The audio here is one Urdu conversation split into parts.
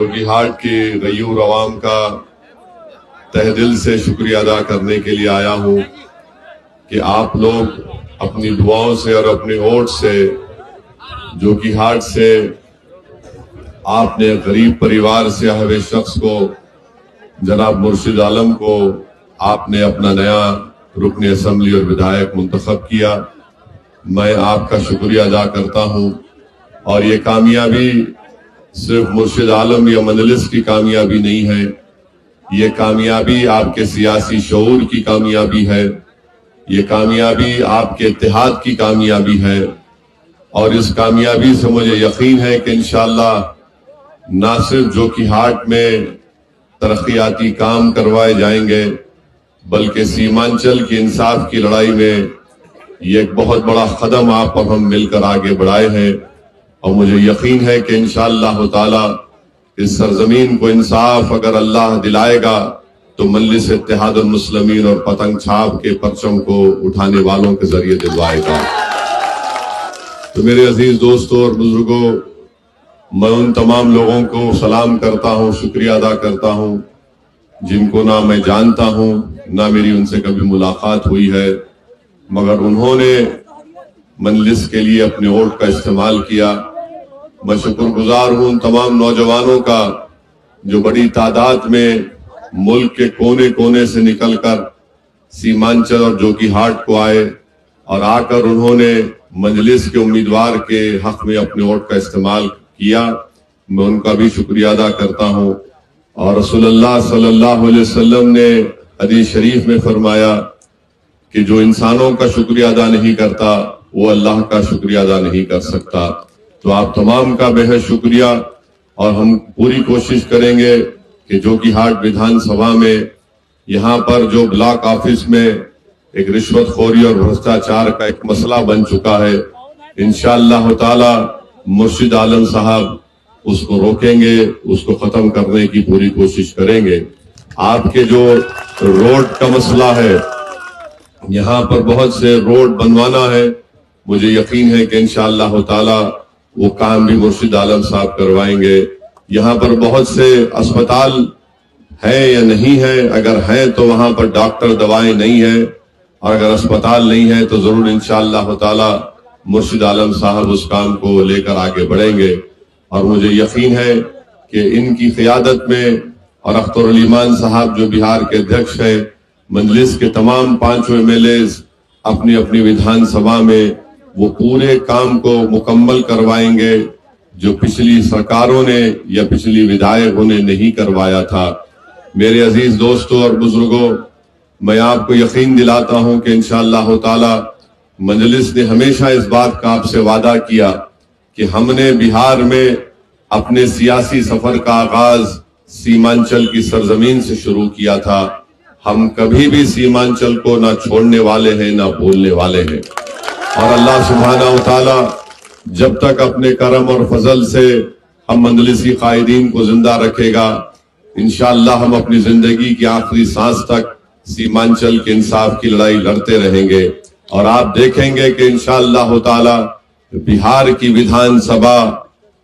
جوگی ہاٹ کی غیور عوام کا تہ دل سے شکریہ ادا کرنے کے لیے آیا ہوں کہ آپ لوگ اپنی دعاؤں سے اور اپنے ووٹ سے جوگی ہاٹ سے آپ نے غریب پریوار سے ہوئے شخص کو جناب مرشد عالم کو آپ نے اپنا نیا رکن اسمبلی اور ودھائک منتخب کیا۔ میں آپ کا شکریہ ادا کرتا ہوں، اور یہ کامیابی صرف مرشد عالم یا مجلس کی کامیابی نہیں ہے، یہ کامیابی آپ کے سیاسی شعور کی کامیابی ہے، یہ کامیابی آپ کے اتحاد کی کامیابی ہے، اور اس کامیابی سے مجھے یقین ہے کہ انشاءاللہ نہ صرف جوگی ہاٹ میں ترقیاتی کام کروائے جائیں گے بلکہ سیمانچل کی انصاف کی لڑائی میں یہ ایک بہت بڑا قدم آپ اور ہم مل کر آگے بڑھائے ہیں، اور مجھے یقین ہے کہ انشاءاللہ تعالی اس سرزمین کو انصاف اگر اللہ دلائے گا تو مجلس اتحاد المسلمین اور پتنگ چھاپ کے پرچم کو اٹھانے والوں کے ذریعے دلوائے گا۔ تو میرے عزیز دوستوں اور بزرگوں، میں ان تمام لوگوں کو سلام کرتا ہوں، شکریہ ادا کرتا ہوں جن کو نہ میں جانتا ہوں نہ میری ان سے کبھی ملاقات ہوئی ہے، مگر انہوں نے مجلس کے لیے اپنے ووٹ کا استعمال کیا۔ میں شکر گزار ہوں تمام نوجوانوں کا جو بڑی تعداد میں ملک کے کونے کونے سے نکل کر سیمانچل اور جوگی ہاٹ کو آئے اور آ کر انہوں نے مجلس کے امیدوار کے حق میں اپنے ووٹ کا استعمال کیا۔ میں ان کا بھی شکریہ ادا کرتا ہوں، اور رسول اللہ صلی اللہ علیہ وسلم نے حدیث شریف میں فرمایا کہ جو انسانوں کا شکریہ ادا نہیں کرتا وہ اللہ کا شکریہ ادا نہیں کر سکتا۔ تو آپ تمام کا بے حد شکریہ، اور ہم پوری کوشش کریں گے کہ جوگی ہاٹ ودھان سبھا میں یہاں پر جو بلاک آفس میں ایک رشوت خوری اور بھرشٹاچار کا ایک مسئلہ بن چکا ہے، انشاءاللہ تعالی مرشد عالم صاحب اس کو روکیں گے، اس کو ختم کرنے کی پوری کوشش کریں گے۔ آپ کے جو روڈ کا مسئلہ ہے، یہاں پر بہت سے روڈ بنوانا ہے، مجھے یقین ہے کہ انشاءاللہ تعالی وہ کام بھی مرشد عالم صاحب کروائیں گے۔ یہاں پر بہت سے اسپتال ہیں یا نہیں ہیں، اگر ہیں تو وہاں پر ڈاکٹر دوائیں نہیں ہیں، اور اگر اسپتال نہیں ہے تو ضرور انشاءاللہ تعالی مرشد عالم صاحب اس کام کو لے کر آگے بڑھیں گے، اور مجھے یقین ہے کہ ان کی قیادت میں، اور اختر الایمان صاحب جو بہار کے ادھیکش ہیں، مجلس کے تمام 5 MLAs اپنی اپنی ودھان سبھا میں وہ پورے کام کو مکمل کروائیں گے جو پچھلی سرکاروں نے یا پچھلی ودھائکوں نے نہیں کروایا تھا۔ میرے عزیز دوستوں اور بزرگوں، میں آپ کو یقین دلاتا ہوں کہ انشاءاللہ تعالی مجلس نے ہمیشہ اس بات کا آپ سے وعدہ کیا کہ ہم نے بہار میں اپنے سیاسی سفر کا آغاز سیمانچل کی سرزمین سے شروع کیا تھا۔ ہم کبھی بھی سیمانچل کو نہ چھوڑنے والے ہیں نہ بھولنے والے ہیں، اور اللہ سبحانہ وتعالی جب تک اپنے کرم اور فضل سے ہم مجلسی قائدین کو زندہ رکھے گا، انشاءاللہ ہم اپنی زندگی کی آخری سانس تک سیمانچل کے انصاف کی لڑائی لڑتے رہیں گے، اور آپ دیکھیں گے کہ انشاءاللہ تعالی بہار کی ودھان سبھا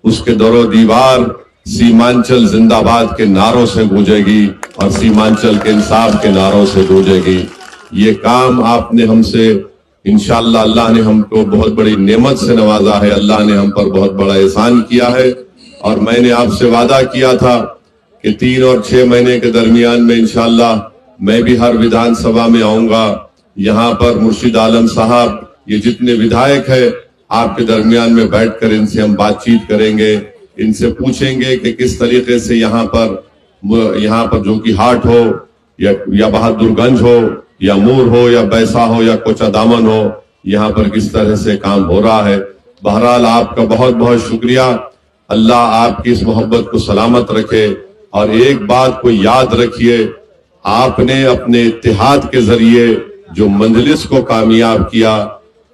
اس کے در و دیوار سیمانچل زندہ باد کے نعروں سے گونجے گی اور سیمانچل کے انصاف کے نعروں سے گونجے گی۔ یہ کام آپ نے ہم سے انشاءاللہ، اللہ نے ہم کو بہت بڑی نعمت سے نوازا ہے، اللہ نے ہم پر بہت بڑا احسان کیا ہے، اور میں نے آپ سے وعدہ کیا تھا کہ 3 اور 6 مہینے کے درمیان میں انشاءاللہ میں بھی ہر ودھان سبھا میں آؤں گا۔ یہاں پر مرشد عالم صاحب، یہ جتنے ودھائک ہیں، آپ کے درمیان میں بیٹھ کر ان سے ہم بات چیت کریں گے، ان سے پوچھیں گے کہ کس طریقے سے یہاں پر جوگی ہاٹ ہو یا بہادر گنج ہو یا مور ہو یا بیسا ہو یا کوچا دامن ہو، یہاں پر کس طرح سے کام ہو رہا ہے۔ بہرحال آپ کا بہت بہت شکریہ، اللہ آپ کی اس محبت کو سلامت رکھے، اور ایک بات کو یاد رکھیے، آپ نے اپنے اتحاد کے ذریعے جو مجلس کو کامیاب کیا،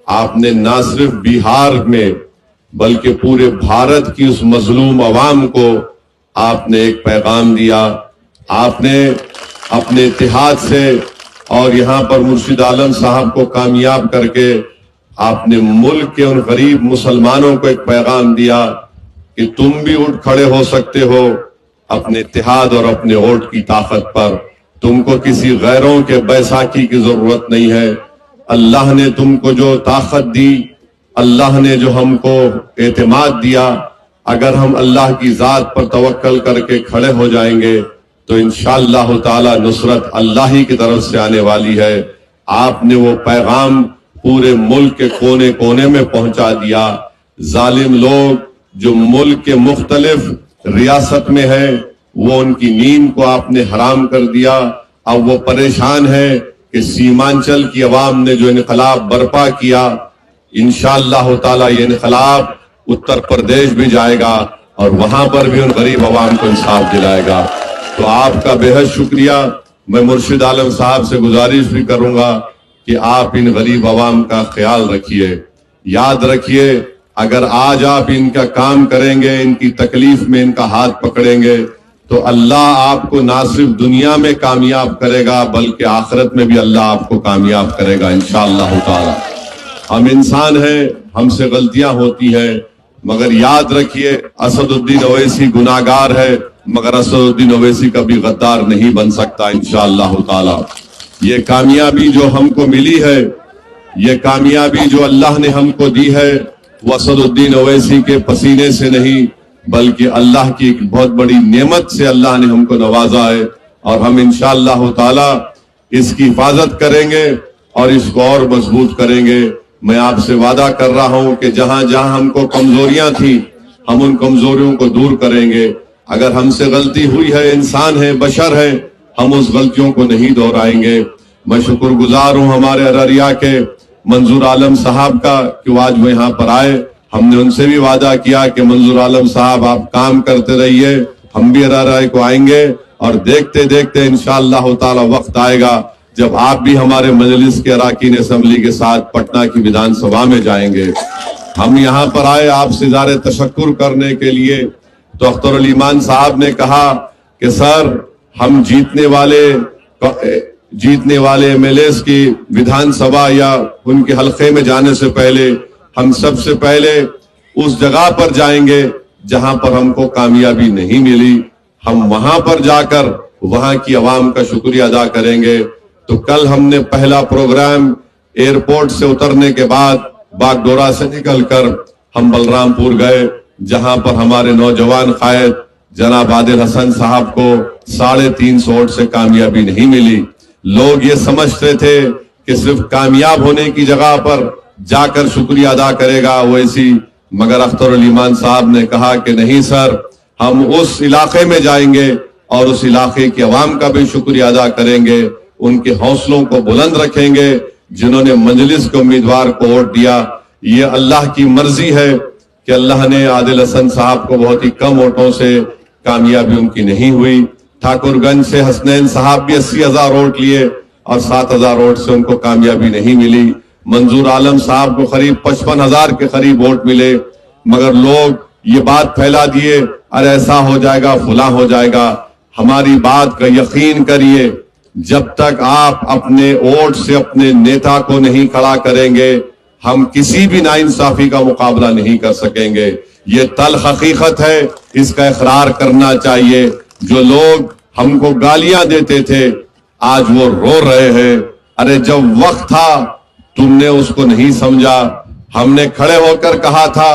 آپ نے نہ صرف بہار میں بلکہ پورے بھارت کی اس مظلوم عوام کو آپ نے ایک پیغام دیا۔ آپ نے اپنے اتحاد سے اور یہاں پر مرشد عالم صاحب کو کامیاب کر کے آپ نے ملک کے ان غریب مسلمانوں کو ایک پیغام دیا کہ تم بھی اٹھ کھڑے ہو سکتے ہو، اپنے اتحاد اور اپنے ووٹ کی طاقت پر. تم کو کسی غیروں کے بیساکھی کی ضرورت نہیں ہے. اللہ نے تم کو جو طاقت دی، اللہ نے جو ہم کو اعتماد دیا، اگر ہم اللہ کی ذات پر توکل کر کے کھڑے ہو جائیں گے تو انشاءاللہ تعالی نصرت اللہ ہی کی طرف سے آنے والی ہے. آپ نے وہ پیغام پورے ملک کے کونے کونے میں پہنچا دیا. ظالم لوگ جو ملک کے مختلف ریاست میں ہیں، وہ ان کی نیند کو آپ نے حرام کر دیا. اب وہ پریشان ہے کہ سیمانچل کی عوام نے جو انقلاب برپا کیا، انشاءاللہ تعالی یہ انقلاب اتر پردیش بھی جائے گا اور وہاں پر بھی ان غریب عوام کو انصاف دلائے گا. تو آپ کا بے حد شکریہ. میں مرشد عالم صاحب سے گزارش بھی کروں گا کہ آپ ان غریب عوام کا خیال رکھیے. یاد رکھیے، اگر آج آپ ان کا کام کریں گے، ان کی تکلیف میں ان کا ہاتھ پکڑیں گے، تو اللہ آپ کو نہ صرف دنیا میں کامیاب کرے گا بلکہ آخرت میں بھی اللہ آپ کو کامیاب کرے گا انشاءاللہ تعالی. ہم انسان ہیں، ہم سے غلطیاں ہوتی ہیں، مگر یاد رکھیے اسد الدین اویسی گناہگار ہے، مگر اسد الدین اویسی کبھی غدار نہیں بن سکتا انشاءاللہ تعالی. یہ کامیابی جو ہم کو ملی ہے، یہ کامیابی جو اللہ نے ہم کو دی ہے، وہ اسد الدین اویسی کے پسینے سے نہیں بلکہ اللہ کی ایک بہت بڑی نعمت سے اللہ نے ہم کو نوازا ہے. اور ہم انشاءاللہ تعالی اس کی حفاظت کریں گے اور اس کو اور مضبوط کریں گے. میں آپ سے وعدہ کر رہا ہوں کہ جہاں جہاں ہم کو کمزوریاں تھیں، ہم ان کمزوریوں کو دور کریں گے. اگر ہم سے غلطی ہوئی ہے، انسان ہے، بشر ہے، ہم اس غلطیوں کو نہیں دہرائیں گے. میں شکر گزار ہوں ہمارے ارریا کے منظور عالم صاحب کا کہ وہ آج وہ یہاں پر آئے. ہم نے ان سے بھی وعدہ کیا کہ منظور عالم صاحب آپ کام کرتے رہیے، ہم بھی ارریا کو آئیں گے اور دیکھتے دیکھتے انشاءاللہ تعالی وقت آئے گا جب آپ بھی ہمارے مجلس کے اراکین اسمبلی کے ساتھ پٹنہ کی ویدھان سبھا میں جائیں گے. ہم یہاں پر آئے آپ سے اظہار تشکر کرنے کے لیے. تو اختر علی مان صاحب نے کہا کہ سر ہم جیتنے والے ایم ایل ایز کی ویدھان سبھا یا ان کے حلقے میں جانے سے پہلے ہم سب سے پہلے اس جگہ پر جائیں گے جہاں پر ہم کو کامیابی نہیں ملی. ہم وہاں پر جا کر وہاں کی عوام کا شکریہ ادا کریں گے. تو کل ہم نے پہلا پروگرام ایئرپورٹ سے اترنے کے بعد باگڈورا سے نکل کر ہم بلرام پور گئے، جہاں پر ہمارے نوجوان قائد جناب عادل حسن صاحب کو 350 ووٹ سے کامیابی نہیں ملی. لوگ یہ سمجھتے تھے کہ صرف کامیاب ہونے کی جگہ پر جا کر شکریہ ادا کرے گا اویسی، مگر اختر علی مان صاحب نے کہا کہ نہیں سر، ہم اس علاقے میں جائیں گے اور اس علاقے کی عوام کا بھی شکریہ ادا کریں گے، ان کے حوصلوں کو بلند رکھیں گے جنہوں نے مجلس کے امیدوار کو ووٹ دیا. یہ اللہ کی مرضی ہے کہ اللہ نے عادل حسن صاحب کو بہت ہی کم ووٹوں سے کامیابی ان کی نہیں ہوئی. ٹھاکر گنج سے حسنین صاحب بھی 80,000 ووٹ لیے اور 7,000 ووٹ سے ان کو کامیابی نہیں ملی. منظور عالم صاحب کو قریب 55,000 کے قریب ووٹ ملے، مگر لوگ یہ بات پھیلا دیے ارے ایسا ہو جائے گا، فلاں ہو جائے گا. ہماری بات کا یقین کریے، جب تک آپ اپنے ووٹ سے اپنے نیتا کو نہیں کھڑا کریں گے، ہم کسی بھی ناانصافی کا مقابلہ نہیں کر سکیں گے. یہ تلخ حقیقت ہے، اس کا اقرار کرنا چاہیے. جو لوگ ہم کو گالیاں دیتے تھے آج وہ رو رہے ہیں. ارے جب وقت تھا تم نے اس کو نہیں سمجھا. ہم نے کھڑے ہو کر کہا تھا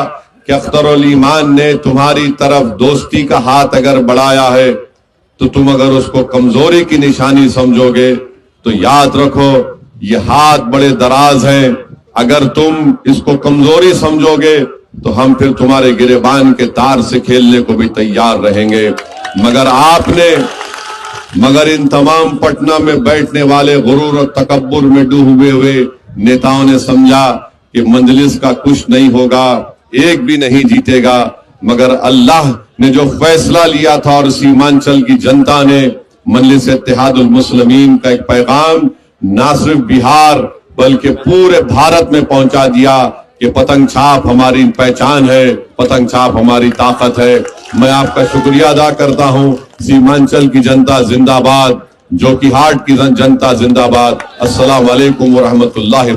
کہ اختر علی مان نے تمہاری طرف دوستی کا ہاتھ اگر بڑھایا ہے تو تم اگر اس کو کمزوری کی نشانی سمجھو گے تو یاد رکھو یہ ہاتھ بڑے دراز ہیں. اگر تم اس کو کمزوری سمجھو گے تو ہم پھر تمہارے گریبان کے تار سے کھیلنے کو بھی تیار رہیں گے. مگر ان تمام پٹنہ میں بیٹھنے والے غرور اور تکبر میں ڈوبے ہوئے نیتاؤں نے سمجھا کہ مجلس کا کچھ نہیں ہوگا، ایک بھی نہیں جیتے گا. مگر اللہ نے جو فیصلہ لیا تھا اور سیمانچل کی جنتا نے مجلس اتحاد المسلمین کا ایک پیغام نہ صرف بہار بلکہ پورے بھارت میں پہنچا دیا کہ پتنگ چھاپ ہماری پہچان ہے، پتنگ چھاپ ہماری طاقت ہے. میں آپ کا شکریہ ادا کرتا ہوں. سیمانچل کی جنتا زندہ باد، جو کہ ہارٹ کی جنتا زندہ باد. السلام علیکم ورحمۃ اللہ وبرکاتہ.